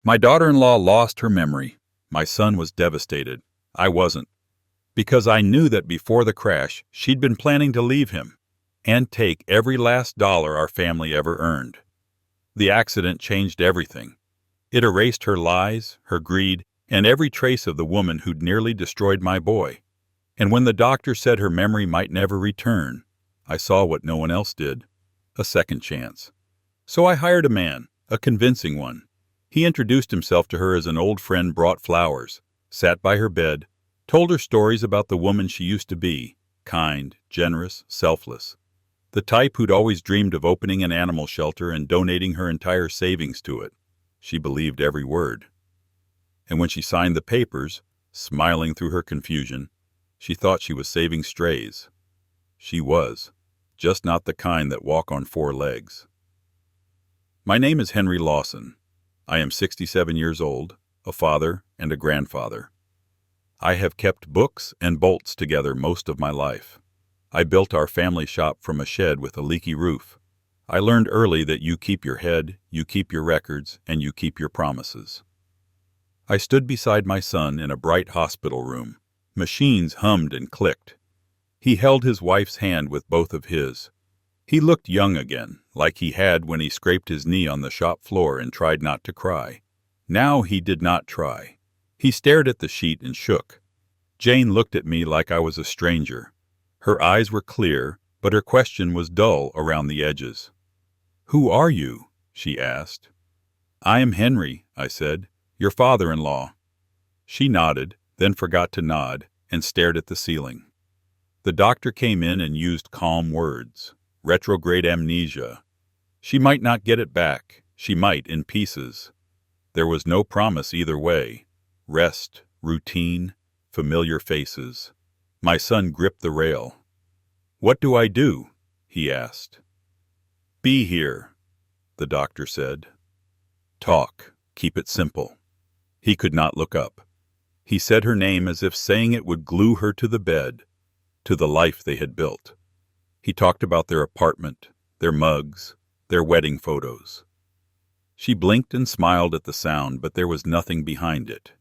My daughter-in-law lost her memory. My son was devastated. I wasn't, because I knew that before the crash, she'd been planning to leave him and take every last dollar our family ever earned. The accident changed everything. It erased her lies, her greed, and every trace of the woman who'd nearly destroyed my boy. And when the doctor said her memory might never return, I saw what no one else did: a second chance. So I hired a man, a convincing one. He introduced himself to her as an old friend, brought flowers, sat by her bed, told her stories about the woman she used to be: kind, generous, selfless. The type who'd always dreamed of opening an animal shelter and donating her entire savings to it. She believed every word. And when she signed the papers, smiling through her confusion, she thought she was saving strays. She was, just not the kind that walk on four legs. My name is Henry Lawson. I am 67 years old, a father and a grandfather. I have kept books and bolts together most of my life. I built our family shop from a shed with a leaky roof. I learned early that you keep your head, you keep your records, and you keep your promises. I stood beside my son in a bright hospital room. Machines hummed and clicked. He held his wife's hand with both of his. He looked young again, like he had when he scraped his knee on the shop floor and tried not to cry. Now he did not try. He stared at the sheet and shook. Jane looked at me like I was a stranger. Her eyes were clear, but her question was dull around the edges. "Who are you?" she asked. "I am Henry," I said, "your father-in-law." She nodded, then forgot to nod, and stared at the ceiling. The doctor came in and used calm words. Retrograde amnesia. She might not get it back. She might in pieces. There was no promise either way. Rest, routine, familiar faces. My son gripped the rail. "What do I do?" he asked. "Be here," the doctor said. "Talk. Keep it simple." He could not look up. He said her name as if saying it would glue her to the bed, to the life they had built. He talked about their apartment, their mugs, their wedding photos. She blinked and smiled at the sound, but there was nothing behind it.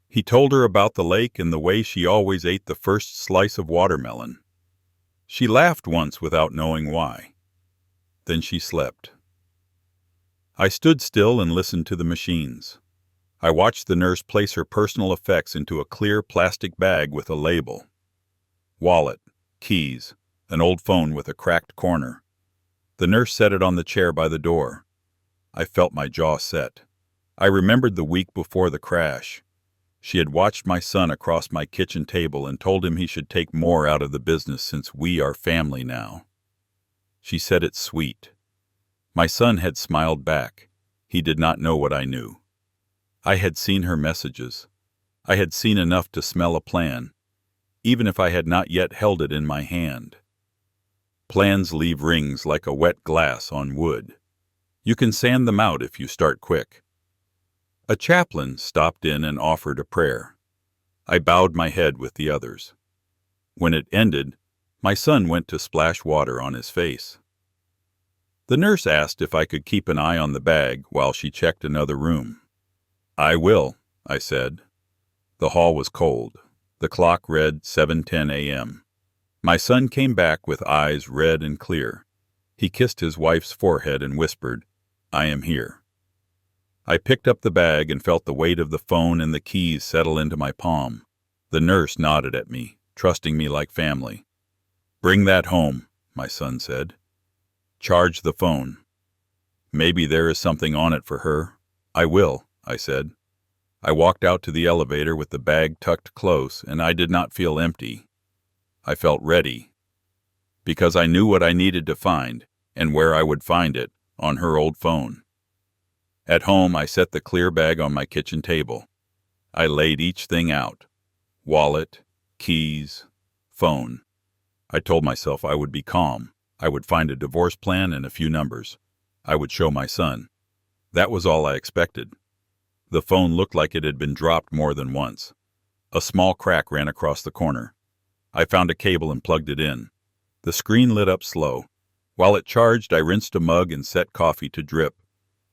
He told her about the lake and the way she always ate the first slice of watermelon. She laughed once without knowing why. Then she slept. I stood still and listened to the machines. I watched the nurse place her personal effects into a clear plastic bag with a label. Wallet, keys, an old phone with a cracked corner. The nurse set it on the chair by the door. I felt my jaw set. I remembered the week before the crash. She had watched my son across my kitchen table and told him he should take more out of the business since we are family now. She said it sweet. My son had smiled back. He did not know what I knew. I had seen her messages. I had seen enough to smell a plan, even if I had not yet held it in my hand. Plans leave rings like a wet glass on wood. You can sand them out if you start quick. A chaplain stopped in and offered a prayer. I bowed my head with the others. When it ended, my son went to splash water on his face. The nurse asked if I could keep an eye on the bag while she checked another room. "I will," I said. The hall was cold. The clock read 7:10 a.m. My son came back with eyes red and clear. He kissed his wife's forehead and whispered, "I am here." I picked up the bag and felt the weight of the phone and the keys settle into my palm. The nurse nodded at me, trusting me like family. "Bring that home," my son said. "Charge the phone. Maybe there is something on it for her." "I will," I said. I walked out to the elevator with the bag tucked close, and I did not feel empty. I felt ready, because I knew what I needed to find and where I would find it on her old phone. At home, I set the clear bag on my kitchen table. I laid each thing out: wallet, keys, phone. I told myself I would be calm. I would find a divorce plan and a few numbers. I would show my son. That was all I expected. The phone looked like it had been dropped more than once. A small crack ran across the corner. I found a cable and plugged it in. The screen lit up slow. While it charged, I rinsed a mug and set coffee to drip.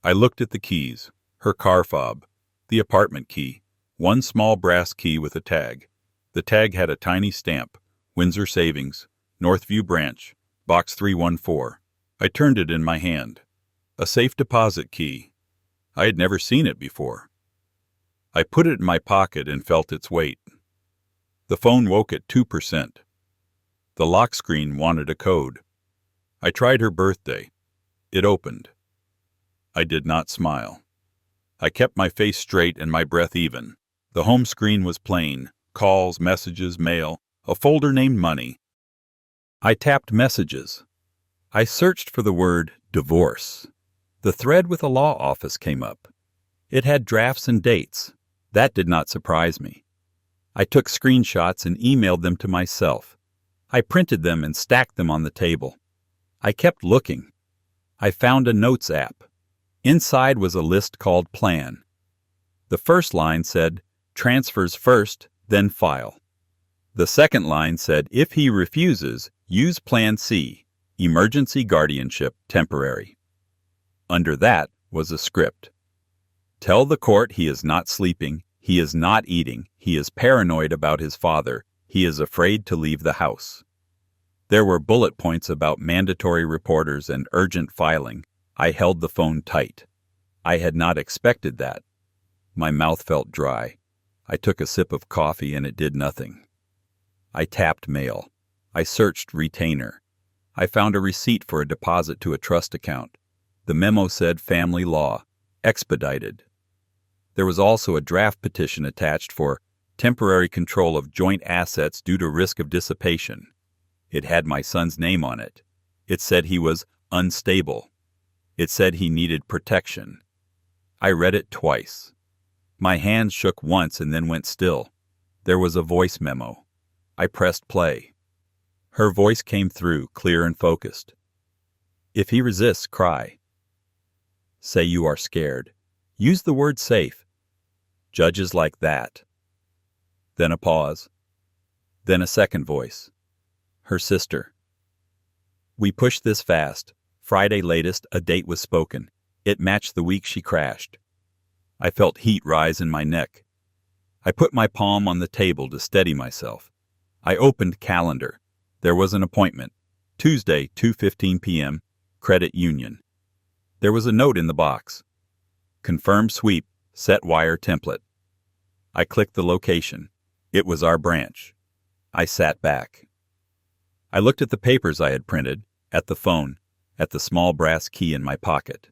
I looked at the keys. her car fob, the apartment key, one small brass key with a tag. The tag had a tiny stamp, Windsor Savings, Northview Branch, Box 314. I turned it in my hand. A safe deposit key. I had never seen it before. I put it in my pocket and felt its weight. The phone woke at 2%. The lock screen wanted a code. I tried her birthday. It opened. I did not smile. I kept my face straight and my breath even. The home screen was plain. Calls, messages, mail, a folder named Money. I tapped Messages. I searched for the word divorce. The thread with a law office came up. It had drafts and dates. That did not surprise me. I took screenshots and emailed them to myself. I printed them and stacked them on the table. I kept looking. I found a notes app. Inside was a list called Plan. The first line said, transfers first, then file. The second line said, if he refuses, use Plan C, emergency guardianship, temporary. Under that was a script. Tell the court he is not sleeping, he is not eating, he is paranoid about his father, he is afraid to leave the house. There were bullet points about mandatory reporters and urgent filing. I held the phone tight. I had not expected that. My mouth felt dry. I took a sip of coffee and it did nothing. I tapped mail. I searched retainer. I found a receipt for a deposit to a trust account. The memo said family law, expedited. There was also a draft petition attached for temporary control of joint assets due to risk of dissipation. It had my son's name on it. It said he was unstable. It said he needed protection. I read it twice. My hands shook once and then went still. There was a voice memo. I pressed play. Her voice came through, clear and focused. If he resists, cry. Say you are scared. Use the word safe. Judges like that. Then a pause. Then a second voice. Her sister. We pushed this fast. Friday latest, a date was spoken. It matched the week she crashed. I felt heat rise in my neck. I put my palm on the table to steady myself. I opened calendar. There was an appointment. Tuesday, 2:15 p.m., Credit Union. There was a note in the box. Confirm sweep, set wire template. I clicked the location. It was our branch. I sat back. I looked at the papers I had printed, at the phone, at the small brass key in my pocket.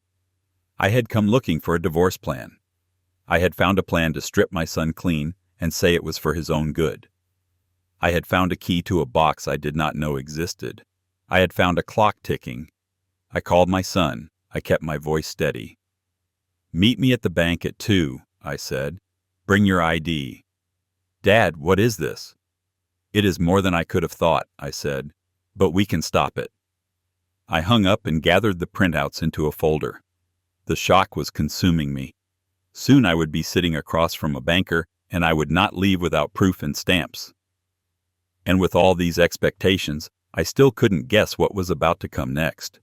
I had come looking for a divorce plan. I had found a plan to strip my son clean and say it was for his own good. I had found a key to a box I did not know existed. I had found a clock ticking. I called my son. I kept my voice steady. Meet me at the bank at 2, I said. Bring your ID. Dad, what is this? It is more than I could have thought, I said, but we can stop it. I hung up and gathered the printouts into a folder. The shock was consuming me. Soon I would be sitting across from a banker, and I would not leave without proof and stamps. And with all these expectations, I still couldn't guess what was about to come next.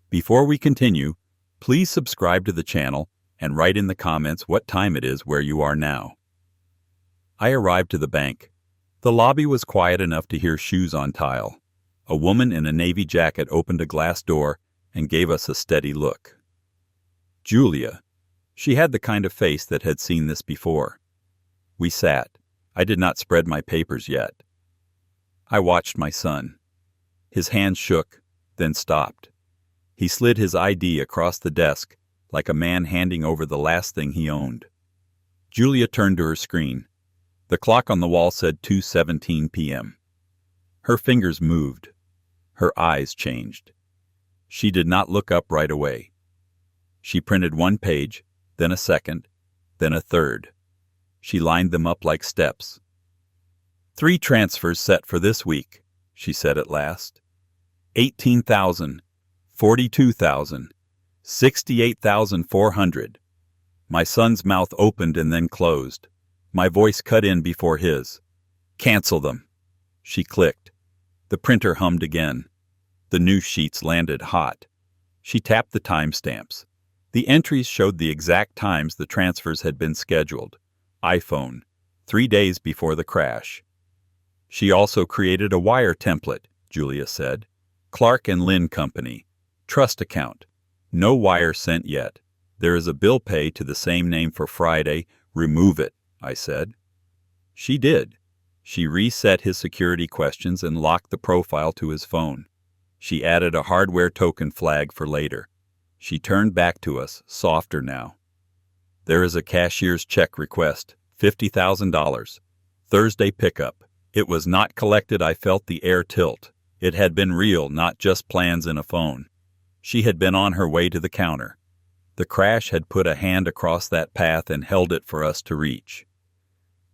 Before we continue, please subscribe to the channel and write in the comments what time it is where you are now. I arrived to the bank. The lobby was quiet enough to hear shoes on tile. A woman in a navy jacket opened a glass door and gave us a steady look. Julia. She had the kind of face that had seen this before. We sat. I did not spread my papers yet. I watched my son. His hand shook, then stopped. He slid his ID across the desk like a man handing over the last thing he owned. Julia turned to her screen. The clock on the wall said 2:17 p.m. Her fingers moved. Her eyes changed. She did not look up right away. She printed one page, then a second, then a third. She lined them up like steps. 3 transfers set for this week, she said at last. 18,000, 42,000, 68,400. My son's mouth opened and then closed. My voice cut in before his. Cancel them. She clicked. The printer hummed again. The new sheets landed hot. She tapped the timestamps. The entries showed the exact times the transfers had been scheduled. iPhone, 3 days before the crash. She also created a wire template, Julia said. Clark and Lynn Company. Trust account. No wire sent yet. There is a bill pay to the same name for Friday. Remove it, I said. She did. She reset his security questions and locked the profile to his phone. She added a hardware token flag for later. She turned back to us, softer now. There is a cashier's check request, $50,000. Thursday pickup. It was not collected. I felt the air tilt. It had been real, not just plans in a phone. She had been on her way to the counter. The crash had put a hand across that path and held it for us to reach.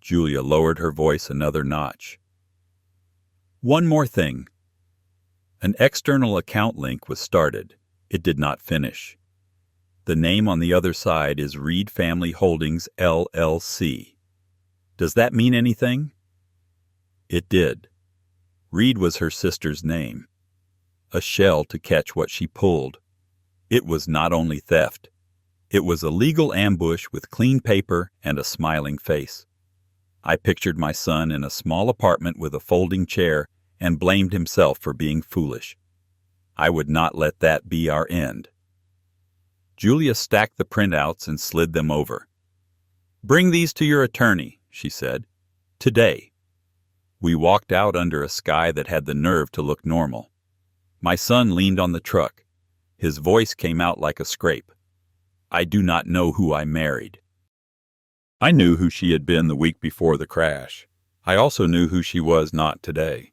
Julia lowered her voice another notch. One more thing. An external account link was started. It did not finish. The name on the other side is Reed Family Holdings, LLC. Does that mean anything? It did. Reed was her sister's name. A shell to catch what she pulled. It was not only theft. It was a legal ambush with clean paper and a smiling face. I pictured my son in a small apartment with a folding chair and blamed himself for being foolish. I would not let that be our end. Julia stacked the printouts and slid them over. "Bring these to your attorney," she said. "Today." We walked out under a sky that had the nerve to look normal. My son leaned on the truck. His voice came out like a scrape. "I do not know who I married." I knew who she had been the week before the crash. I also knew who she was not today.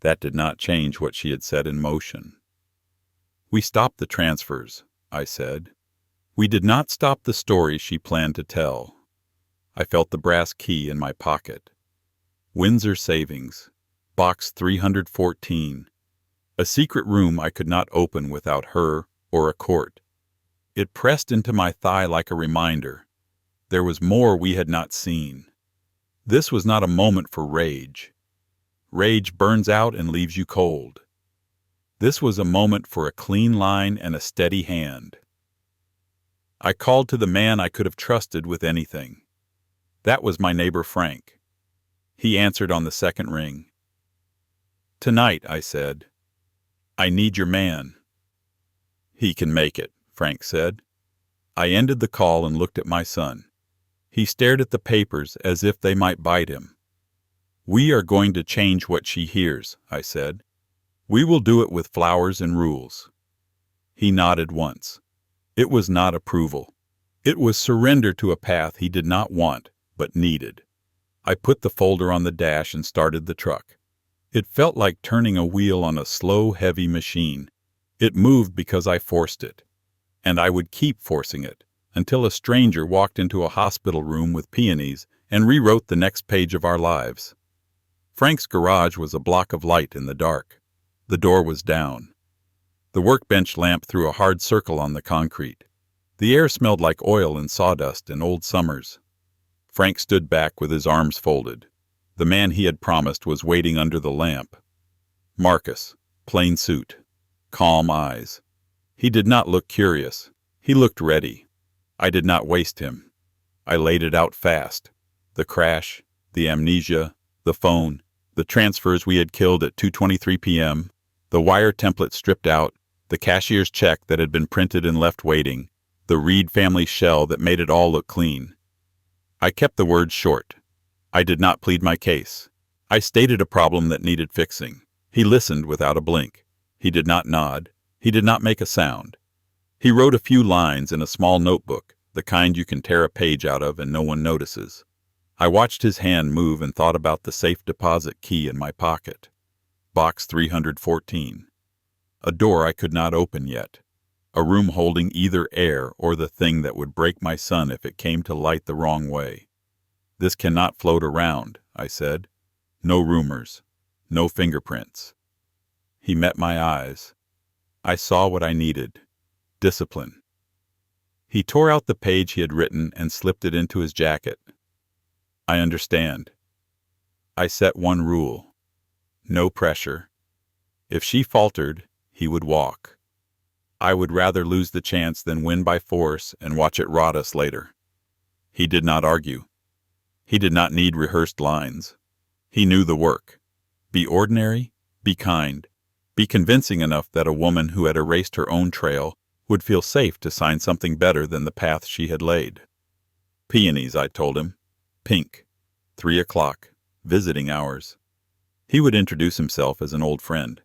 That did not change what she had set in motion. "We stopped the transfers," I said. "We did not stop the story she planned to tell." I felt the brass key in my pocket. Windsor Savings, Box 314. A secret room I could not open without her or a court. It pressed into my thigh like a reminder. There was more we had not seen. This was not a moment for rage. Rage burns out and leaves you cold. This was a moment for a clean line and a steady hand. I called to the man I could have trusted with anything. That was my neighbor Frank. He answered on the second ring. "Tonight," I said. "I need your man." "He can make it," Frank said. I ended the call and looked at my son. He stared at the papers as if they might bite him. "We are going to change what she hears," I said. "We will do it with flowers and rules." He nodded once. It was not approval. It was surrender to a path he did not want, but needed. I put the folder on the dash and started the truck. It felt like turning a wheel on a slow, heavy machine. It moved because I forced it. And I would keep forcing it, until a stranger walked into a hospital room with peonies and rewrote the next page of our lives. Frank's garage was a block of light in the dark. The door was down. The workbench lamp threw a hard circle on the concrete. The air smelled like oil and sawdust and old summers. Frank stood back with his arms folded. The man he had promised was waiting under the lamp. Marcus, plain suit, calm eyes. He did not look curious. He looked ready. I did not waste him. I laid it out fast. The crash, the amnesia, the phone, the transfers we had killed at 2:23 p.m., the wire template stripped out, the cashier's check that had been printed and left waiting, the Reed family shell that made it all look clean. I kept the words short. I did not plead my case. I stated a problem that needed fixing. He listened without a blink. He did not nod. He did not make a sound. He wrote a few lines in a small notebook, the kind you can tear a page out of and no one notices. I watched his hand move and thought about the safe deposit key in my pocket. Box 314. A door I could not open yet. A room holding either air or the thing that would break my son if it came to light the wrong way. "This cannot float around," I said. "No rumors. No fingerprints." He met my eyes. I saw what I needed. Discipline. He tore out the page he had written and slipped it into his jacket. "I understand." I set one rule. No pressure. If she faltered, he would walk. I would rather lose the chance than win by force and watch it rot us later. He did not argue. He did not need rehearsed lines. He knew the work. Be ordinary, be kind, be convincing enough that a woman who had erased her own trail would feel safe to sign something better than the path she had laid. Peonies, I told him. Pink. 3 o'clock. Visiting hours. He would introduce himself as an old friend.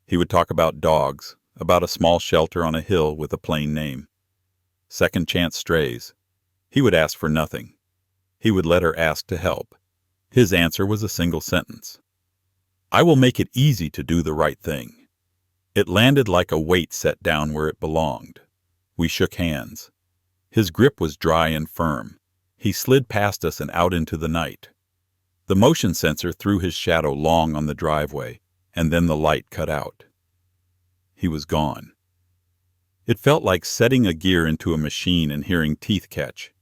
He would talk about dogs, about a small shelter on a hill with a plain name. Second chance strays. He would ask for nothing. He would let her ask to help. His answer was a single sentence. I will make it easy to do the right thing. It landed like a weight set down where it belonged. We shook hands. His grip was dry and firm. He slid past us and out into the night. The motion sensor threw his shadow long on the driveway, and then the light cut out. He was gone. It felt like setting a gear into a machine and hearing teeth catch.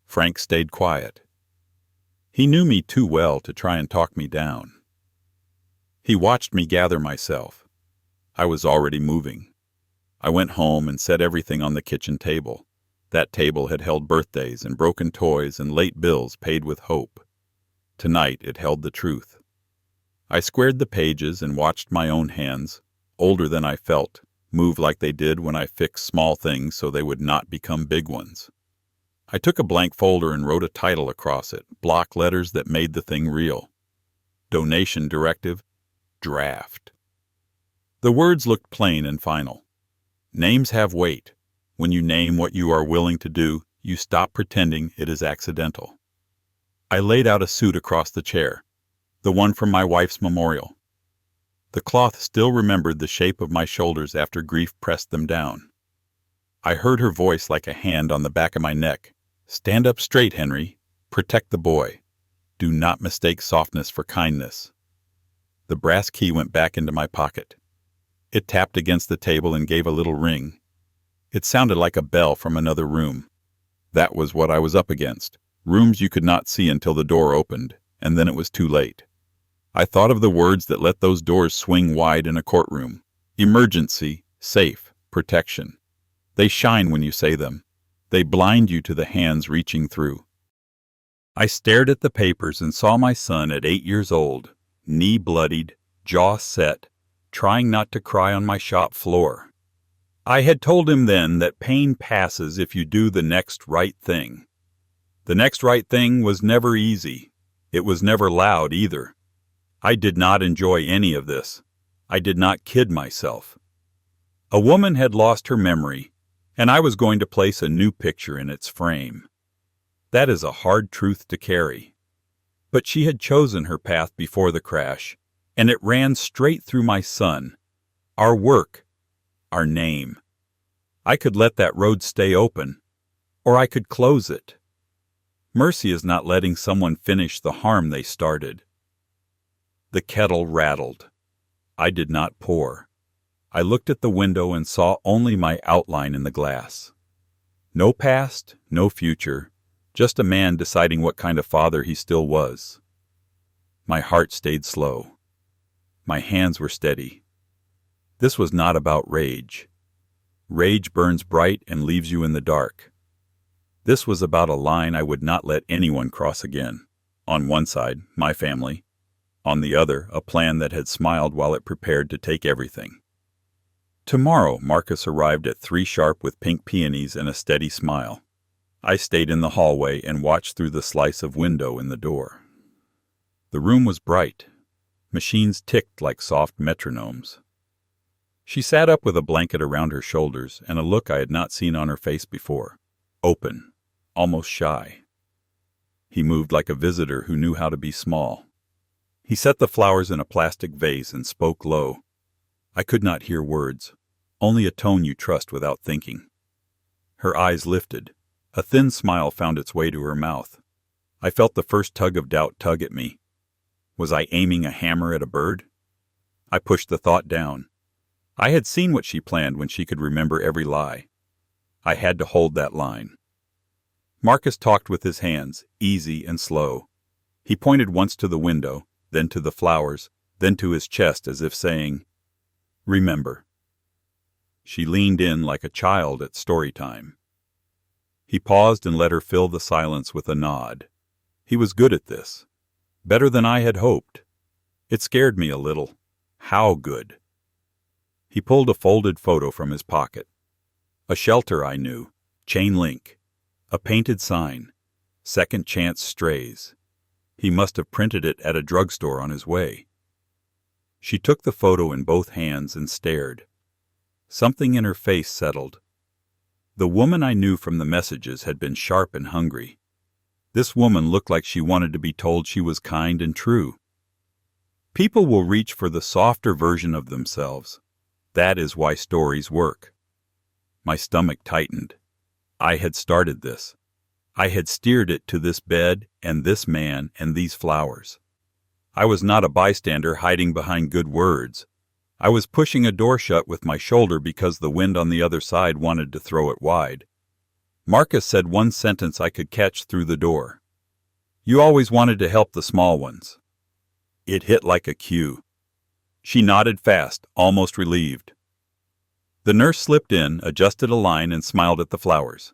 Frank stayed quiet. He knew me too well to try and talk me down. He watched me gather myself. I was already moving. I went home and set everything on the kitchen table. That table had held birthdays and broken toys and late bills paid with hope. Tonight it held the truth. I squared the pages and watched my own hands, older than I felt, move like they did when I fixed small things so they would not become big ones. I took a blank folder and wrote a title across it, block letters that made the thing real. Donation directive, draft. The words looked plain and final. Names have weight. When you name what you are willing to do, you stop pretending it is accidental. I laid out a suit across the chair, the one from my wife's memorial. The cloth still remembered the shape of my shoulders after grief pressed them down. I heard her voice like a hand on the back of my neck. Stand up straight, Henry. Protect the boy. Do not mistake softness for kindness. The brass key went back into my pocket. It tapped against the table and gave a little ring. It sounded like a bell from another room. That was what I was up against. Rooms you could not see until the door opened, and then it was too late. I thought of the words that let those doors swing wide in a courtroom. Emergency, safe, protection. They shine when you say them. They blind you to the hands reaching through. I stared at the papers and saw my son at 8 years old, knee bloodied, jaw set, trying not to cry on my shop floor. I had told him then that pain passes if you do the next right thing. The next right thing was never easy. It was never loud either. I did not enjoy any of this. I did not kid myself. A woman had lost her memory, and I was going to place a new picture in its frame. That is a hard truth to carry. But she had chosen her path before the crash, and it ran straight through my son, our work, our name. I could let that road stay open, or I could close it. Mercy is not letting someone finish the harm they started. The kettle rattled. I did not pour. I looked at the window and saw only my outline in the glass. No past, no future, just a man deciding what kind of father he still was. My heart stayed slow. My hands were steady. This was not about rage. Rage burns bright and leaves you in the dark. This was about a line I would not let anyone cross again. On one side, my family. On the other, a plan that had smiled while it prepared to take everything. Tomorrow, Marcus arrived at 3 sharp with pink peonies and a steady smile. I stayed in the hallway and watched through the slice of window in the door. The room was bright. Machines ticked like soft metronomes. She sat up with a blanket around her shoulders and a look I had not seen on her face before. Open, almost shy. He moved like a visitor who knew how to be small. He set the flowers in a plastic vase and spoke low. I could not hear words, only a tone you trust without thinking. Her eyes lifted. A thin smile found its way to her mouth. I felt the first tug of doubt tug at me. Was I aiming a hammer at a bird? I pushed the thought down. I had seen what she planned when she could remember every lie. I had to hold that line. Marcus talked with his hands, easy and slow. He pointed once to the window, then to the flowers, then to his chest as if saying, "Remember." She leaned in like a child at story time. He paused and let her fill the silence with a nod. He was good at this. Better than I had hoped. It scared me a little. How good? He pulled a folded photo from his pocket. A shelter I knew. Chain link. A painted sign. Second chance strays. He must have printed it at a drugstore on his way. She took the photo in both hands and stared. Something in her face settled. The woman I knew from the messages had been sharp and hungry. This woman looked like she wanted to be told she was kind and true. People will reach for the softer version of themselves. That is why stories work. My stomach tightened. I had started this. I had steered it to this bed and this man and these flowers. I was not a bystander hiding behind good words. I was pushing a door shut with my shoulder because the wind on the other side wanted to throw it wide. Marcus said one sentence I could catch through the door. You always wanted to help the small ones. It hit like a cue. She nodded fast, almost relieved. The nurse slipped in, adjusted a line, and smiled at the flowers.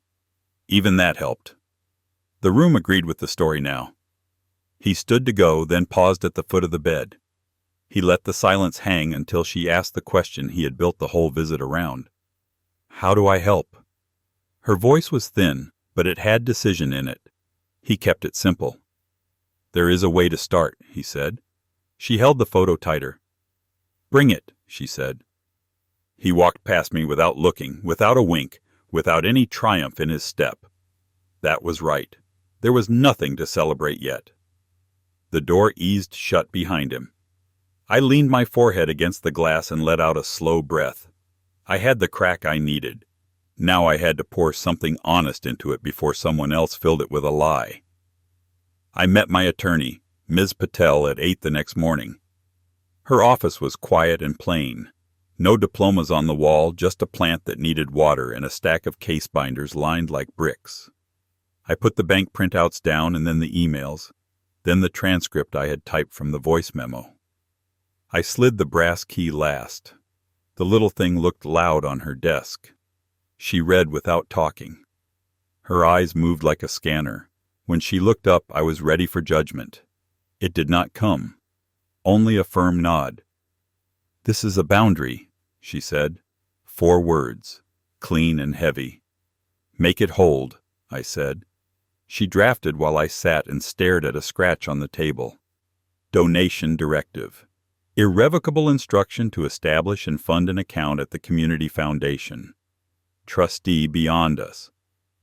Even that helped. The room agreed with the story now. He stood to go, then paused at the foot of the bed. He let the silence hang until she asked the question he had built the whole visit around. How do I help? Her voice was thin, but it had decision in it. He kept it simple. There is a way to start, he said. She held the photo tighter. Bring it, she said. He walked past me without looking, without a wink, without any triumph in his step. That was right. There was nothing to celebrate yet. The door eased shut behind him. I leaned my forehead against the glass and let out a slow breath. I had the crack I needed. Now I had to pour something honest into it before someone else filled it with a lie. I met my attorney, Ms. Patel, at 8 the next morning. Her office was quiet and plain. No diplomas on the wall, just a plant that needed water and a stack of case binders lined like bricks. I put the bank printouts down and then the emails, then the transcript I had typed from the voice memo. I slid the brass key last. The little thing looked loud on her desk. She read without talking. Her eyes moved like a scanner. When she looked up, I was ready for judgment. It did not come. Only a firm nod. This is a boundary, she said. 4 words, clean and heavy. Make it hold, I said. She drafted while I sat and stared at a scratch on the table. Donation directive. Irrevocable instruction to establish and fund an account at the Community Foundation. Trustee beyond us.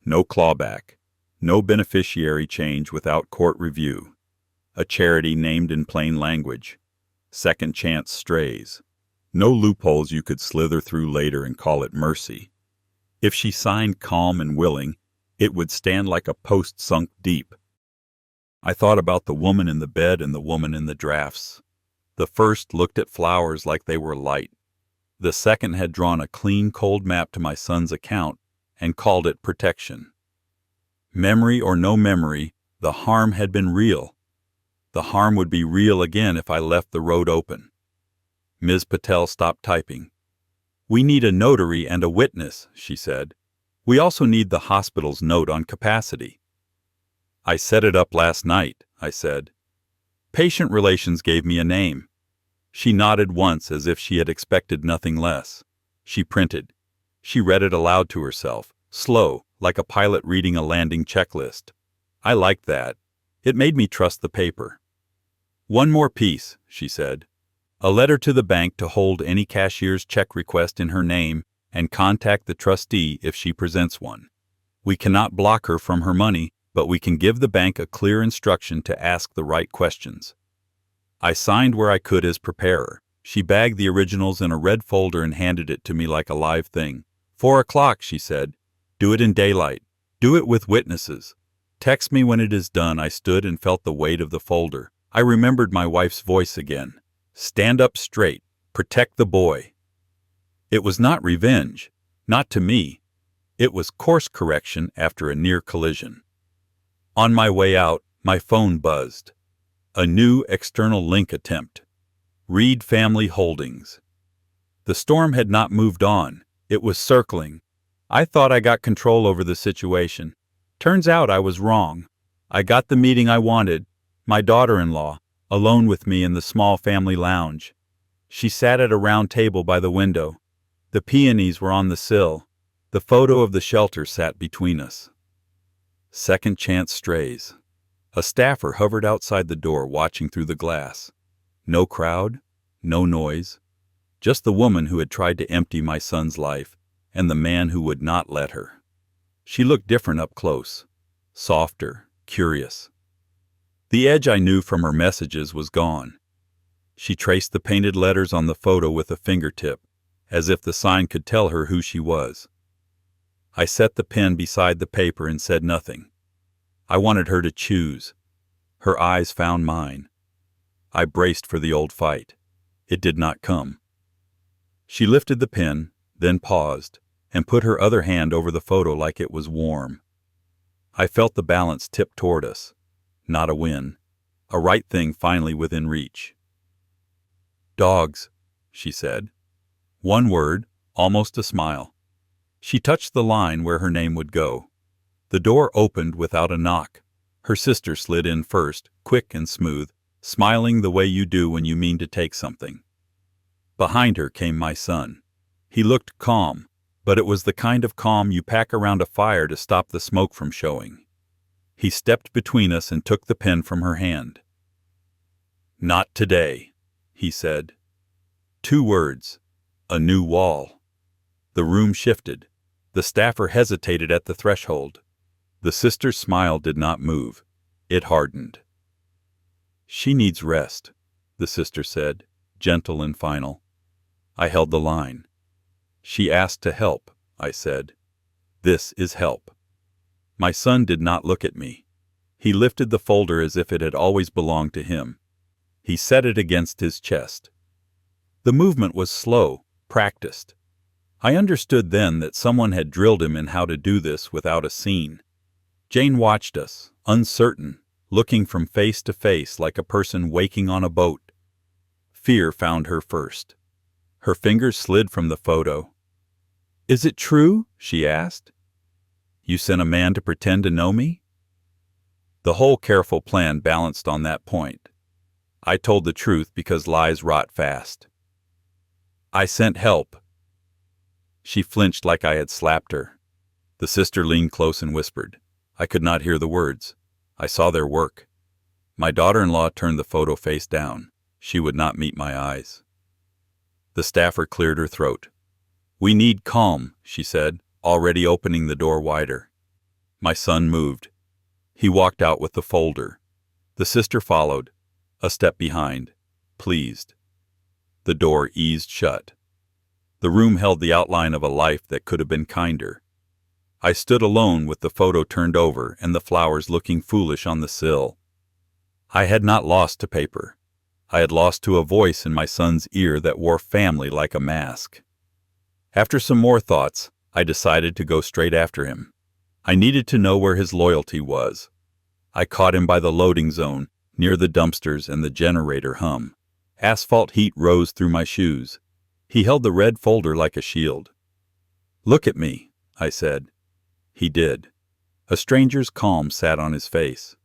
No clawback. No beneficiary change without court review. A charity named in plain language. Second chance strays. No loopholes you could slither through later and call it mercy. If she signed calm and willing, it would stand like a post sunk deep. I thought about the woman in the bed and the woman in the drafts. The first looked at flowers like they were light. The second had drawn a clean, cold map to my son's account and called it protection. Memory or no memory, the harm had been real. The harm would be real again if I left the road open. Ms. Patel stopped typing. We need a notary and a witness, she said. We also need the hospital's note on capacity. I set it up last night, I said. Patient relations gave me a name. She nodded once as if she had expected nothing less. She printed. She read it aloud to herself, slow, like a pilot reading a landing checklist. I liked that. It made me trust the paper. One more piece, she said. A letter to the bank to hold any cashier's check request in her name and contact the trustee if she presents one. We cannot block her from her money, but we can give the bank a clear instruction to ask the right questions. I signed where I could as preparer. She bagged the originals in a red folder and handed it to me like a live thing. 4 o'clock, she said. Do it in daylight. Do it with witnesses. Text me when it is done. I stood and felt the weight of the folder. I remembered my wife's voice again. Stand up straight. Protect the boy. It was not revenge. Not to me. It was course correction after a near collision. On my way out, my phone buzzed. A new external link attempt. Reed Family Holdings. The storm had not moved on. It was circling. I thought I got control over the situation. Turns out I was wrong. I got the meeting I wanted, my daughter-in-law, alone with me in the small family lounge. She sat at a round table by the window. The peonies were on the sill. The photo of the shelter sat between us. Second chance strays. A staffer hovered outside the door watching through the glass. No crowd, no noise. Just the woman who had tried to empty my son's life, and the man who would not let her. She looked different up close. Softer, curious. The edge I knew from her messages was gone. She traced the painted letters on the photo with a fingertip, as if the sign could tell her who she was. I set the pen beside the paper and said nothing. I wanted her to choose. Her eyes found mine. I braced for the old fight. It did not come. She lifted the pen, then paused, and put her other hand over the photo like it was warm. I felt the balance tip toward us. Not a win. A right thing finally within reach. "Dogs," she said. One word, almost a smile. She touched the line where her name would go. The door opened without a knock. Her sister slid in first, quick and smooth, smiling the way you do when you mean to take something. Behind her came my son. He looked calm, but it was the kind of calm you pack around a fire to stop the smoke from showing. He stepped between us and took the pen from her hand. "Not today," he said. 2 words. A new wall. The room shifted. The staffer hesitated at the threshold. The sister's smile did not move. It hardened. "She needs rest," the sister said, gentle and final. I held the line. "She asked to help," I said. "This is help." My son did not look at me. He lifted the folder as if it had always belonged to him. He set it against his chest. The movement was slow, practiced. I understood then that someone had drilled him in how to do this without a scene. Jane watched us, uncertain, looking from face to face like a person waking on a boat. Fear found her first. Her fingers slid from the photo. "Is it true?" she asked. "You sent a man to pretend to know me?" The whole careful plan balanced on that point. I told the truth because lies rot fast. "I sent help." She flinched like I had slapped her. The sister leaned close and whispered. I could not hear the words. I saw their work. My daughter-in-law turned the photo face down. She would not meet my eyes. The staffer cleared her throat. "We need calm," she said, already opening the door wider. My son moved. He walked out with the folder. The sister followed, a step behind, pleased. The door eased shut. The room held the outline of a life that could have been kinder. I stood alone with the photo turned over and the flowers looking foolish on the sill. I had not lost to paper. I had lost to a voice in my son's ear that wore family like a mask. After some more thoughts, I decided to go straight after him. I needed to know where his loyalty was. I caught him by the loading zone, near the dumpsters and the generator hum. Asphalt heat rose through my shoes. He held the red folder like a shield. "Look at me," I said. He did. A stranger's calm sat on his face.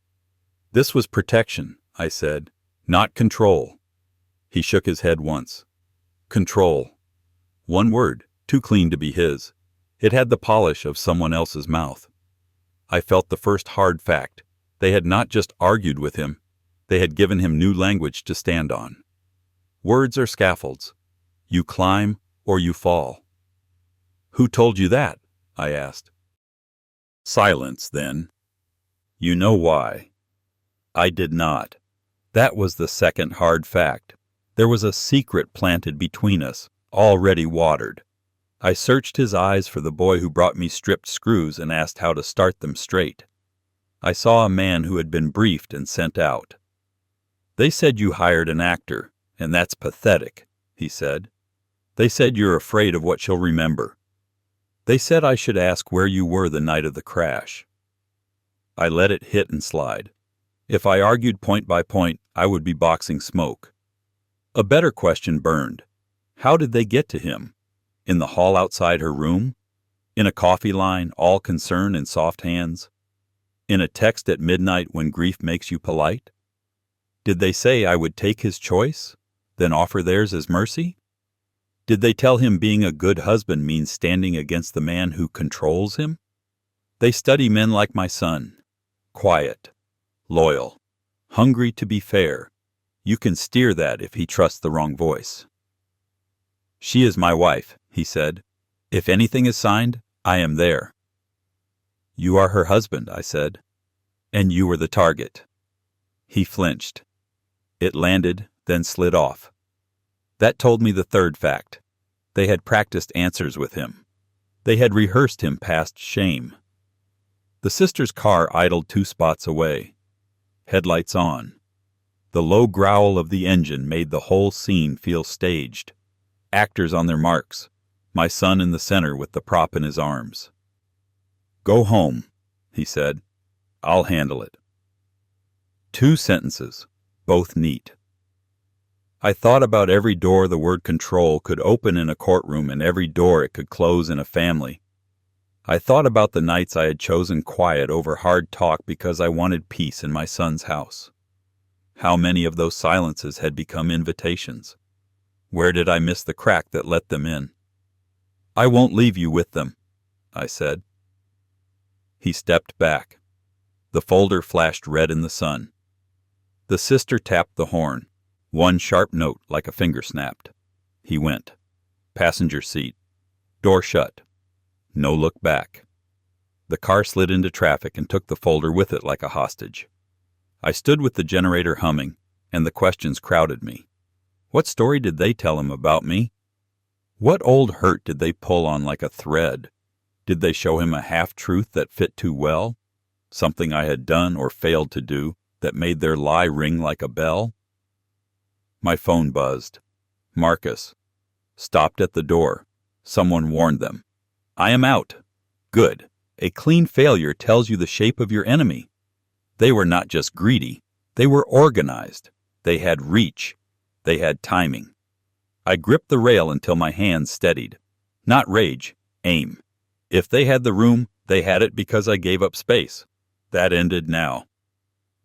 "This was protection," I said, "not control." He shook his head once. "Control." One word, too clean to be his. It had the polish of someone else's mouth. I felt the first hard fact. They had not just argued with him. They had given him new language to stand on. Words are scaffolds. You climb or you fall. "Who told you that?" I asked. Silence, then. "You know why." I did not. That was the second hard fact. There was a secret planted between us, already watered. I searched his eyes for the boy who brought me stripped screws and asked how to start them straight. I saw a man who had been briefed and sent out. "They said you hired an actor, and that's pathetic," he said. "They said you're afraid of what she'll remember. They said I should ask where you were the night of the crash." I let it hit and slide. If I argued point by point, I would be boxing smoke. A better question burned. How did they get to him? In the hall outside her room? In a coffee line, all concern and soft hands? In a text at midnight when grief makes you polite? Did they say I would take his choice, then offer theirs as mercy? Did they tell him being a good husband means standing against the man who controls him? They study men like my son. Quiet, loyal, hungry to be fair. You can steer that if he trusts the wrong voice. She is my wife, he said. If anything is signed, I am there. You are her husband, I said. And you were the target. He flinched. It landed, then slid off. That told me the third fact. They had practiced answers with him. They had rehearsed him past shame. The sister's car idled 2 spots away. Headlights on. The low growl of the engine made the whole scene feel staged. Actors on their marks. My son in the center with the prop in his arms. Go home, he said. I'll handle it. 2 sentences, both neat. I thought about every door the word control could open in a courtroom and every door it could close in a family. I thought about the nights I had chosen quiet over hard talk because I wanted peace in my son's house. How many of those silences had become invitations? Where did I miss the crack that let them in? I won't leave you with them, I said. He stepped back. The folder flashed red in the sun. The sister tapped the horn. One sharp note like a finger snapped. He went. Passenger seat. Door shut. No look back. The car slid into traffic and took the folder with it like a hostage. I stood with the generator humming, and the questions crowded me. What story did they tell him about me? What old hurt did they pull on like a thread? Did they show him a half-truth that fit too well? Something I had done or failed to do that made their lie ring like a bell? My phone buzzed. Marcus. Stopped at the door. Someone warned them. I am out. Good. A clean failure tells you the shape of your enemy. They were not just greedy. They were organized. They had reach. They had timing. I gripped the rail until my hands steadied. Not rage, aim. If they had the room, they had it because I gave up space. That ended now.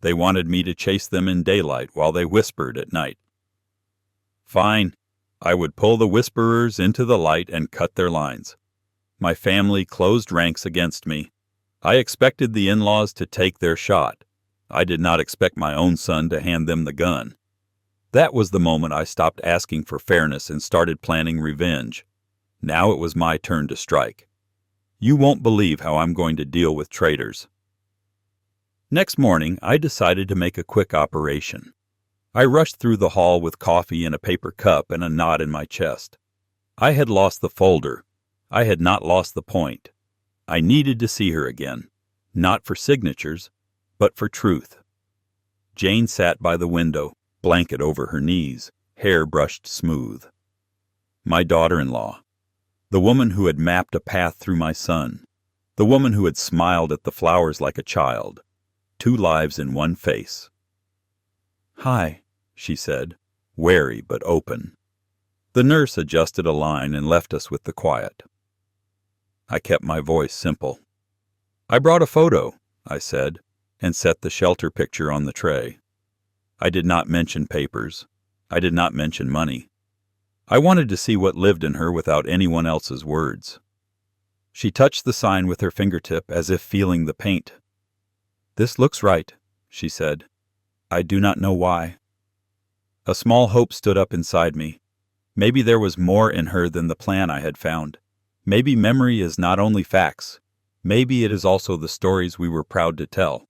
They wanted me to chase them in daylight while they whispered at night. Fine. I would pull the whisperers into the light and cut their lines. My family closed ranks against me. I expected the in-laws to take their shot. I did not expect my own son to hand them the gun. That was the moment I stopped asking for fairness and started planning revenge. Now it was my turn to strike. You won't believe how I'm going to deal with traitors. Next morning, I decided to make a quick operation. I rushed through the hall with coffee in a paper cup and a knot in my chest. I had lost the folder. I had not lost the point. I needed to see her again, not for signatures, but for truth. Jane sat by the window, blanket over her knees, hair brushed smooth. My daughter-in-law. The woman who had mapped a path through my son. The woman who had smiled at the flowers like a child. 2 lives in one face. Hi, she said, wary but open. The nurse adjusted a line and left us with the quiet. I kept my voice simple. I brought a photo, I said, and set the shelter picture on the tray. I did not mention papers. I did not mention money. I wanted to see what lived in her without anyone else's words. She touched the sign with her fingertip as if feeling the paint. This looks right, she said. I do not know why. A small hope stood up inside me. Maybe there was more in her than the plan I had found. Maybe memory is not only facts. Maybe it is also the stories we were proud to tell.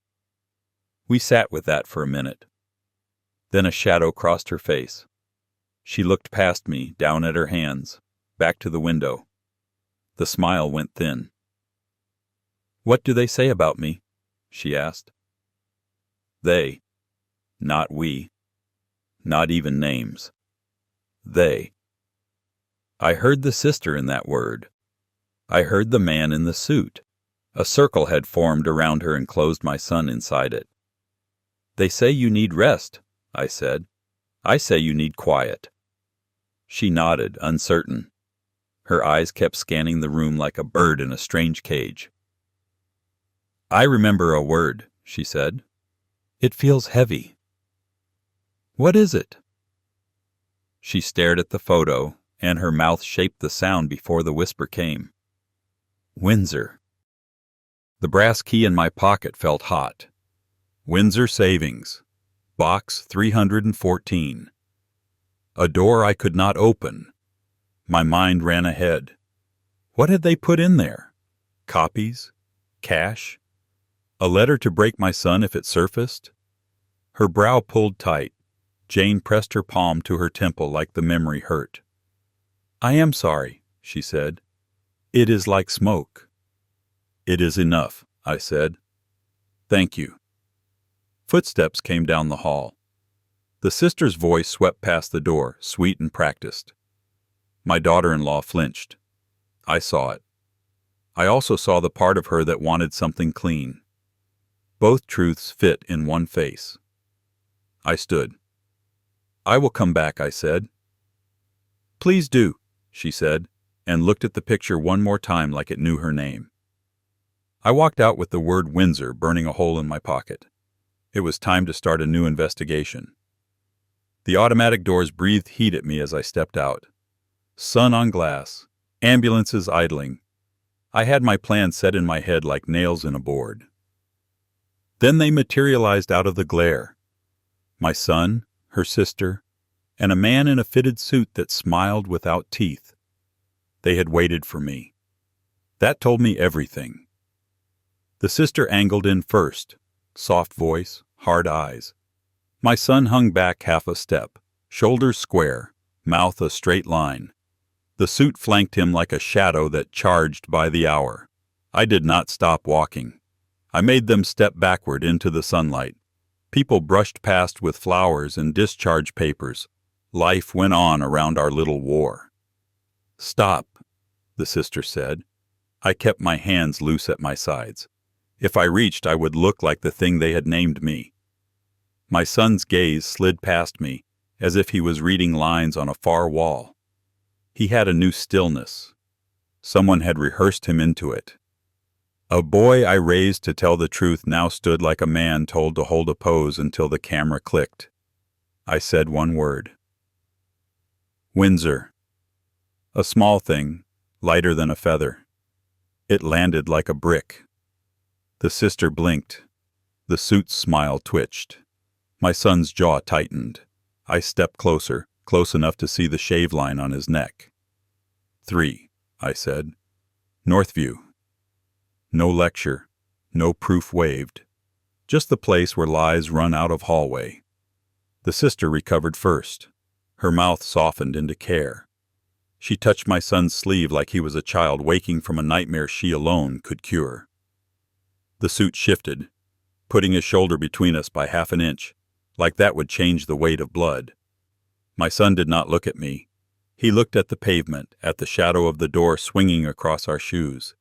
We sat with that for a minute. Then a shadow crossed her face. She looked past me, down at her hands, back to the window. The smile went thin. What do they say about me? She asked. They. Not we. Not even names. They. I heard the sister in that word. I heard the man in the suit. A circle had formed around her and closed my son inside it. They say you need rest, I said. I say you need quiet. She nodded, uncertain. Her eyes kept scanning the room like a bird in a strange cage. "I remember a word," she said. "It feels heavy." "What is it?" She stared at the photo, and her mouth shaped the sound before the whisper came. "Windsor." The brass key in my pocket felt hot. Windsor Savings, Box 314. A door I could not open. My mind ran ahead. What had they put in there? Copies? Cash? A letter to break my son if it surfaced? Her brow pulled tight. Jane pressed her palm to her temple like the memory hurt. "I am sorry," she said. "It is like smoke." "It is enough," I said. "Thank you." Footsteps came down the hall. The sister's voice swept past the door, sweet and practiced. My daughter-in-law flinched. I saw it. I also saw the part of her that wanted something clean. Both truths fit in one face. I stood. "I will come back," I said. "Please do," she said, and looked at the picture one more time like it knew her name. I walked out with the word Windsor burning a hole in my pocket. It was time to start a new investigation. The automatic doors breathed heat at me as I stepped out. Sun on glass, ambulances idling. I had my plan set in my head like nails in a board. Then they materialized out of the glare. My son, her sister, and a man in a fitted suit that smiled without teeth. They had waited for me. That told me everything. The sister angled in first, soft voice, hard eyes. My son hung back half a step, shoulders square, mouth a straight line. The suit flanked him like a shadow that charged by the hour. I did not stop walking. I made them step backward into the sunlight. People brushed past with flowers and discharge papers. Life went on around our little war. "Stop," the sister said. I kept my hands loose at my sides. If I reached, I would look like the thing they had named me. My son's gaze slid past me, as if he was reading lines on a far wall. He had a new stillness. Someone had rehearsed him into it. A boy I raised to tell the truth now stood like a man told to hold a pose until the camera clicked. I said one word. "Windsor." A small thing, lighter than a feather. It landed like a brick. The sister blinked. The suit's smile twitched. My son's jaw tightened. I stepped closer, close enough to see the shave line on his neck. 3, I said. Northview. No lecture, no proof waived. Just the place where lies run out of hallway. The sister recovered first. Her mouth softened into care. She touched my son's sleeve like he was a child waking from a nightmare she alone could cure. The suit shifted, putting his shoulder between us by half an inch, like that would change the weight of blood. My son did not look at me. He looked at the pavement, at the shadow of the door swinging across our shoes.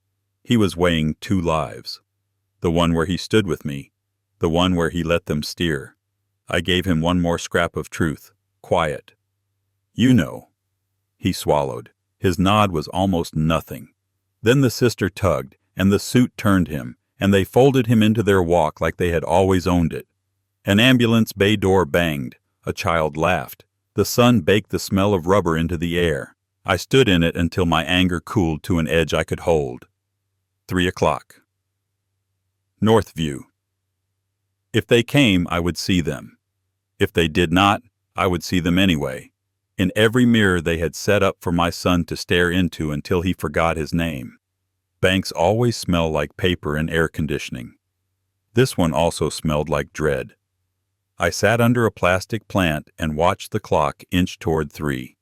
He was weighing 2 lives. The one where he stood with me, the one where he let them steer. I gave him one more scrap of truth, quiet. "You know." He swallowed. His nod was almost nothing. Then the sister tugged, and the suit turned him, and they folded him into their walk like they had always owned it. An ambulance bay door banged. A child laughed. The sun baked the smell of rubber into the air. I stood in it until my anger cooled to an edge I could hold. 3 o'clock. Northview. If they came, I would see them. If they did not, I would see them anyway. In every mirror they had set up for my son to stare into until he forgot his name. Banks always smell like paper and air conditioning. This one also smelled like dread. I sat under a plastic plant and watched the clock inch toward 3.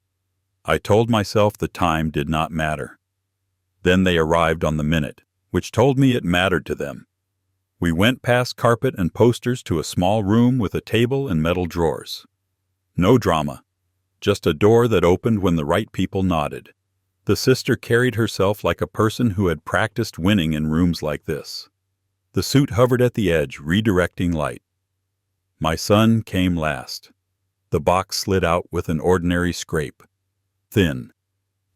I told myself the time did not matter. Then they arrived on the minute, which told me it mattered to them. We went past carpet and posters to a small room with a table and metal drawers. No drama, just a door that opened when the right people nodded. The sister carried herself like a person who had practiced winning in rooms like this. The suit hovered at the edge, redirecting light. My son came last. The box slid out with an ordinary scrape. Thin,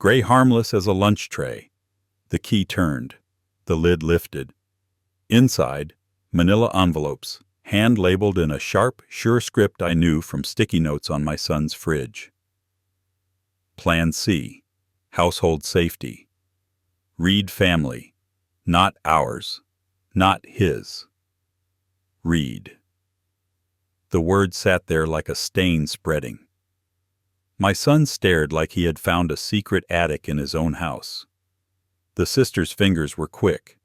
gray harmless as a lunch tray. The key turned. The lid lifted. Inside, manila envelopes, hand-labeled in a sharp, sure script I knew from sticky notes on my son's fridge. Plan C. Household safety. Read family. Not ours. Not his. Read. The word sat there like a stain spreading. My son stared like he had found a secret attic in his own house. The sister's fingers were quick.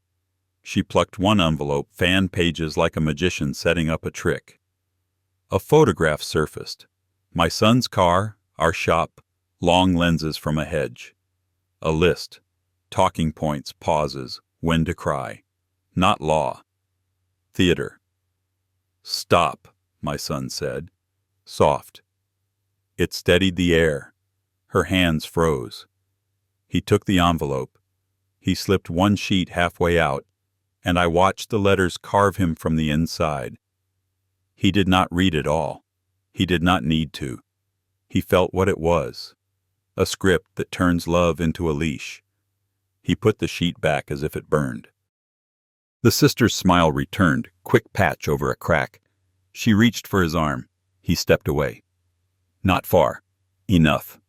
She plucked one envelope, fanned pages like a magician setting up a trick. A photograph surfaced. My son's car, our shop, long lenses from a hedge. A list. Talking points, pauses, when to cry. Not law. Theater. Stop, my son said. Soft. It steadied the air. Her hands froze. He took the envelope. He slipped one sheet halfway out, and I watched the letters carve him from the inside. He did not read it all. He did not need to. He felt what it was. A script that turns love into a leash. He put the sheet back as if it burned. The sister's smile returned, quick patch over a crack. She reached for his arm. He stepped away. Not far. Enough.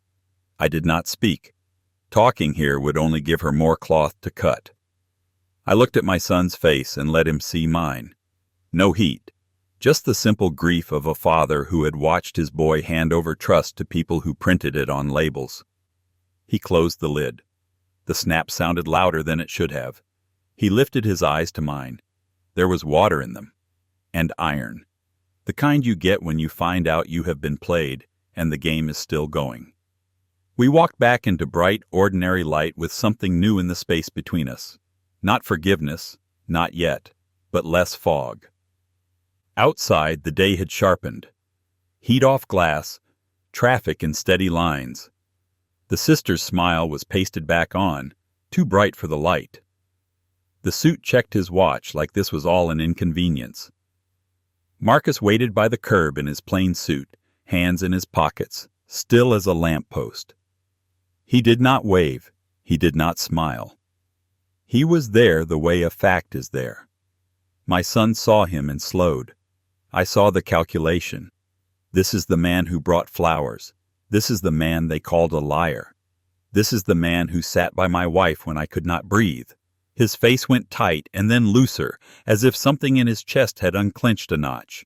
I did not speak. Talking here would only give her more cloth to cut. I looked at my son's face and let him see mine. No heat. Just the simple grief of a father who had watched his boy hand over trust to people who printed it on labels. He closed the lid. The snap sounded louder than it should have. He lifted his eyes to mine. There was water in them. And iron. The kind you get when you find out you have been played and the game is still going. We walked back into bright, ordinary light with something new in the space between us. Not forgiveness, not yet, but less fog. Outside, the day had sharpened. Heat off glass, traffic in steady lines. The sister's smile was pasted back on, too bright for the light. The suit checked his watch like this was all an inconvenience. Marcus waited by the curb in his plain suit, hands in his pockets, still as a lamppost. He did not wave. He did not smile. He was there the way a fact is there. My son saw him and slowed. I saw the calculation. This is the man who brought flowers. This is the man they called a liar. This is the man who sat by my wife when I could not breathe. His face went tight and then looser, as if something in his chest had unclenched a notch.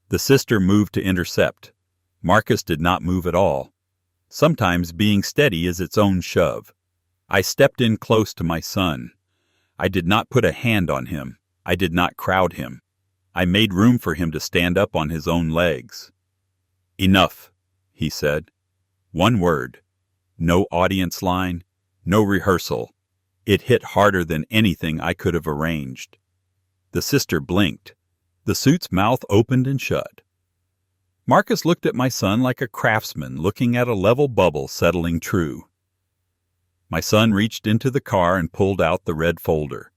The sister moved to intercept. Marcus did not move at all. Sometimes being steady is its own shove. I stepped in close to my son. I did not put a hand on him. I did not crowd him. I made room for him to stand up on his own legs. Enough, he said. One word. No audience line, no rehearsal. It hit harder than anything I could have arranged. The sister blinked. The suit's mouth opened and shut. Marcus looked at my son like a craftsman looking at a level bubble settling true. My son reached into the car and pulled out the red folder.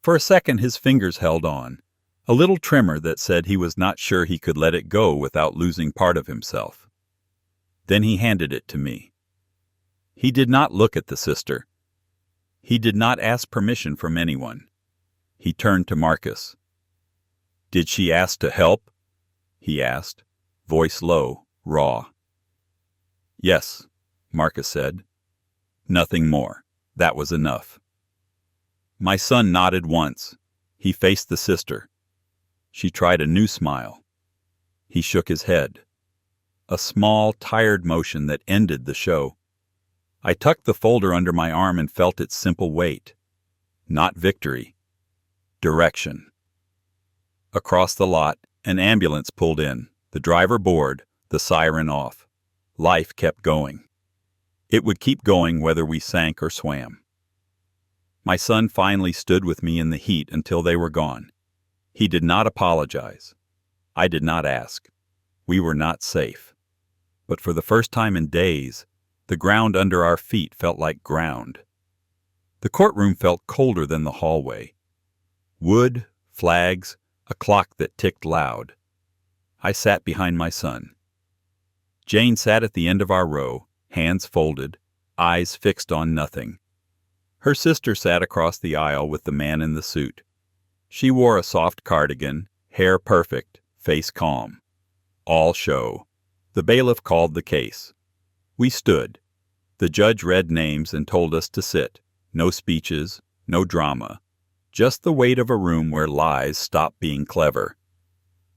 For a second his fingers held on, a little tremor that said he was not sure he could let it go without losing part of himself. Then he handed it to me. He did not look at the sister. He did not ask permission from anyone. He turned to Marcus. "Did she ask to help?" he asked, voice low, raw. "Yes," Marcus said. Nothing more. That was enough. My son nodded once. He faced the sister. She tried a new smile. He shook his head. A small, tired motion that ended the show. I tucked the folder under my arm and felt its simple weight. Not victory. Direction. Across the lot, an ambulance pulled in, the driver bored, the siren off. Life kept going. It would keep going whether we sank or swam. My son finally stood with me in the heat until they were gone. He did not apologize. I did not ask. We were not safe. But for the first time in days, the ground under our feet felt like ground. The courtroom felt colder than the hallway. Wood, flags, a clock that ticked loud. I sat behind my son. Jane sat at the end of our row, hands folded, eyes fixed on nothing. Her sister sat across the aisle with the man in the suit. She wore a soft cardigan, hair perfect, face calm. All show. The bailiff called the case. We stood. The judge read names and told us to sit. No speeches, no drama. Just the weight of a room where lies stop being clever.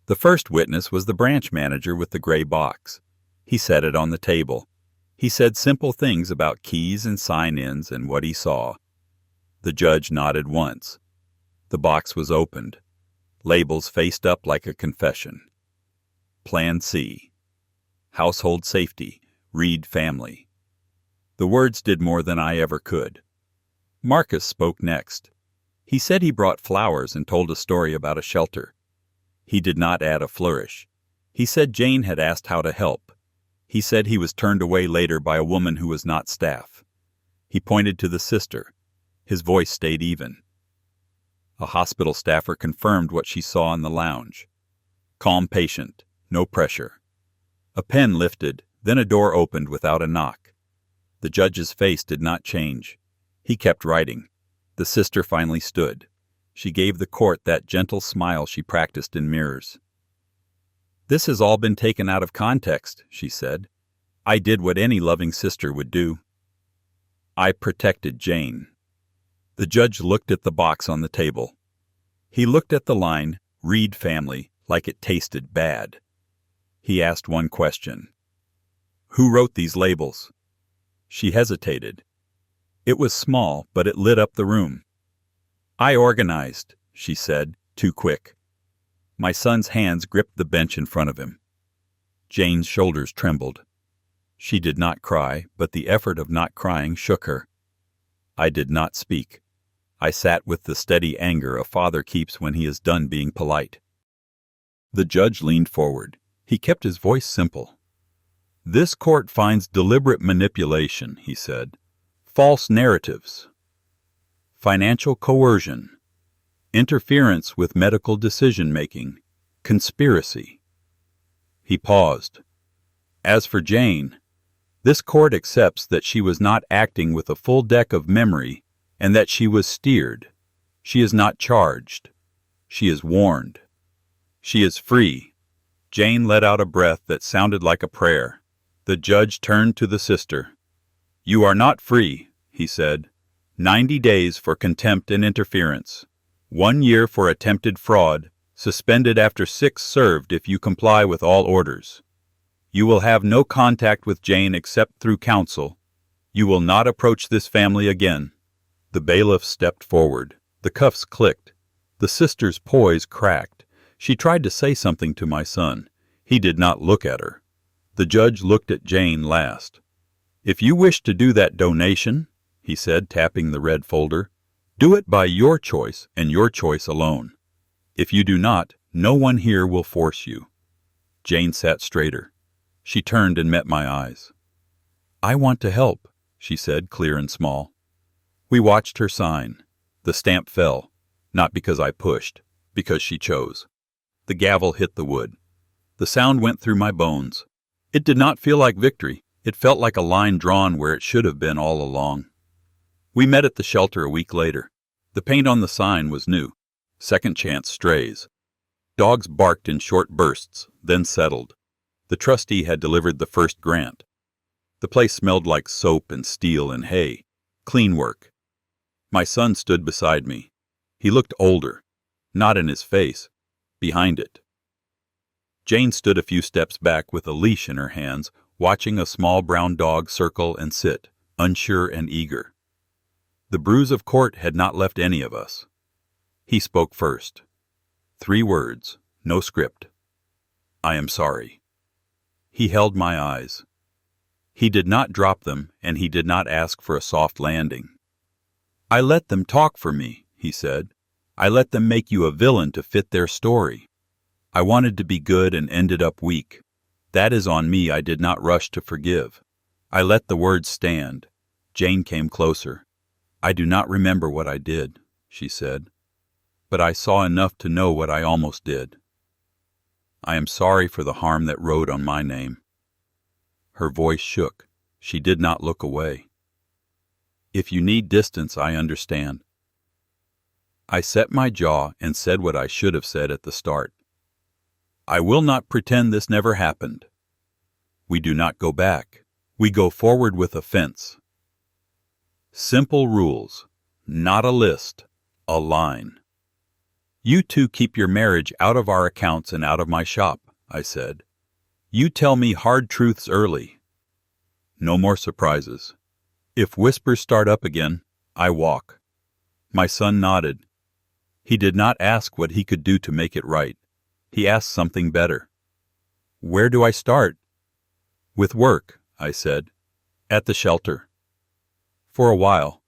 The first witness was the branch manager with the gray box. He set it on the table. He said simple things about keys and sign-ins and what he saw. The judge nodded once. The box was opened. Labels faced up like a confession. Plan C. Household safety. Reed family. The words did more than I ever could. Marcus spoke next. He said he brought flowers and told a story about a shelter. He did not add a flourish. He said Jane had asked how to help. He said he was turned away later by a woman who was not staff. He pointed to the sister. His voice stayed even. A hospital staffer confirmed what she saw in the lounge. Calm patient, no pressure. A pen lifted, then a door opened without a knock. The judge's face did not change. He kept writing. The sister finally stood. She gave the court that gentle smile she practiced in mirrors. "This has all been taken out of context," she said. "I did what any loving sister would do. I protected Jane." The judge looked at the box on the table. He looked at the line, "Reed family," like it tasted bad. He asked one question. "Who wrote these labels?" She hesitated. It was small, but it lit up the room. "I organized," she said, too quick. My son's hands gripped the bench in front of him. Jane's shoulders trembled. She did not cry, but the effort of not crying shook her. I did not speak. I sat with the steady anger a father keeps when he is done being polite. The judge leaned forward. He kept his voice simple. "This court finds deliberate manipulation," he said. "False narratives. Financial coercion. Interference with medical decision-making. Conspiracy." He paused. "As for Jane, this court accepts that she was not acting with a full deck of memory and that she was steered. She is not charged. She is warned. She is free." Jane let out a breath that sounded like a prayer. The judge turned to the sister. "You are not free," he said. 90 days for contempt and interference. 1 year for attempted fraud, suspended after 6 served if you comply with all orders. You will have no contact with Jane except through counsel. You will not approach this family again." The bailiff stepped forward. The cuffs clicked. The sister's poise cracked. She tried to say something to my son. He did not look at her. The judge looked at Jane last. "If you wish to do that donation," he said, tapping the red folder, "do it by your choice and your choice alone. If you do not, no one here will force you." Jane sat straighter. She turned and met my eyes. "I want to help," she said, clear and small. We watched her sign. The stamp fell, not because I pushed, because she chose. The gavel hit the wood. The sound went through my bones. It did not feel like victory. It felt like a line drawn where it should have been all along. We met at the shelter a week later. The paint on the sign was new. Second chance strays. Dogs barked in short bursts, then settled. The trustee had delivered the first grant. The place smelled like soap and steel and hay. Clean work. My son stood beside me. He looked older. Not in his face. Behind it. Jane stood a few steps back with a leash in her hands, watching a small brown dog circle and sit, unsure and eager. The bruise of court had not left any of us. He spoke first. 3 words, no script. "I am sorry." He held my eyes. He did not drop them, and he did not ask for a soft landing. "I let them talk for me," he said. "I let them make you a villain to fit their story. I wanted to be good and ended up weak. That is on me. I did not rush to forgive. I let the words stand." Jane came closer. "I do not remember what I did," she said, "but I saw enough to know what I almost did. I am sorry for the harm that rode on my name." Her voice shook. She did not look away. If you need distance, I understand. I set my jaw and said what I should have said at the start. I will not pretend this never happened. We do not go back. We go forward with a fence. Simple rules, not a list, a line. You two keep your marriage out of our accounts and out of my shop, I said. You tell me hard truths early. No more surprises. If whispers start up again, I walk. My son nodded. He did not ask what he could do to make it right. He asked something better. Where do I start? With work, I said. At the shelter. For a while.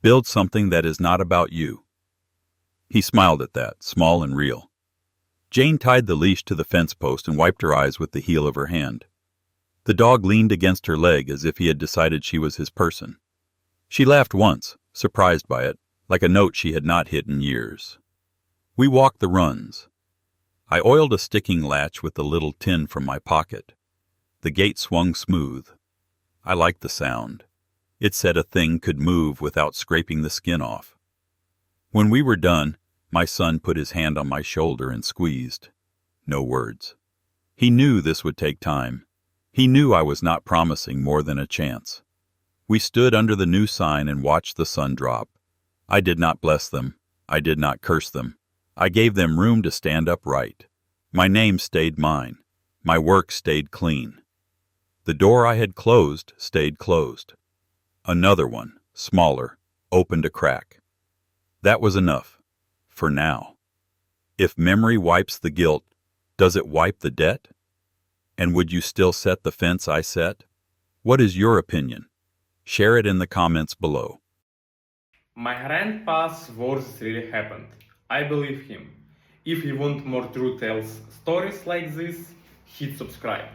Build something that is not about you. He smiled at that, small and real. Jane tied the leash to the fence post and wiped her eyes with the heel of her hand. The dog leaned against her leg as if he had decided she was his person. She laughed once, surprised by it, like a note she had not hit in years. We walked the runs. I oiled a sticking latch with the little tin from my pocket. The gate swung smooth. I liked the sound. It said a thing could move without scraping the skin off. When we were done, my son put his hand on my shoulder and squeezed. No words. He knew this would take time. He knew I was not promising more than a chance. We stood under the new sign and watched the sun drop. I did not bless them. I did not curse them. I gave them room to stand upright. My name stayed mine. My work stayed clean. The door I had closed stayed closed. Another one, smaller, opened a crack. That was enough. For now. If memory wipes the guilt, does it wipe the debt? And would you still set the fence I set? What is your opinion? Share it in the comments below. My grandpa's words really happened. I believe him. If you want more true tales stories like this, hit subscribe.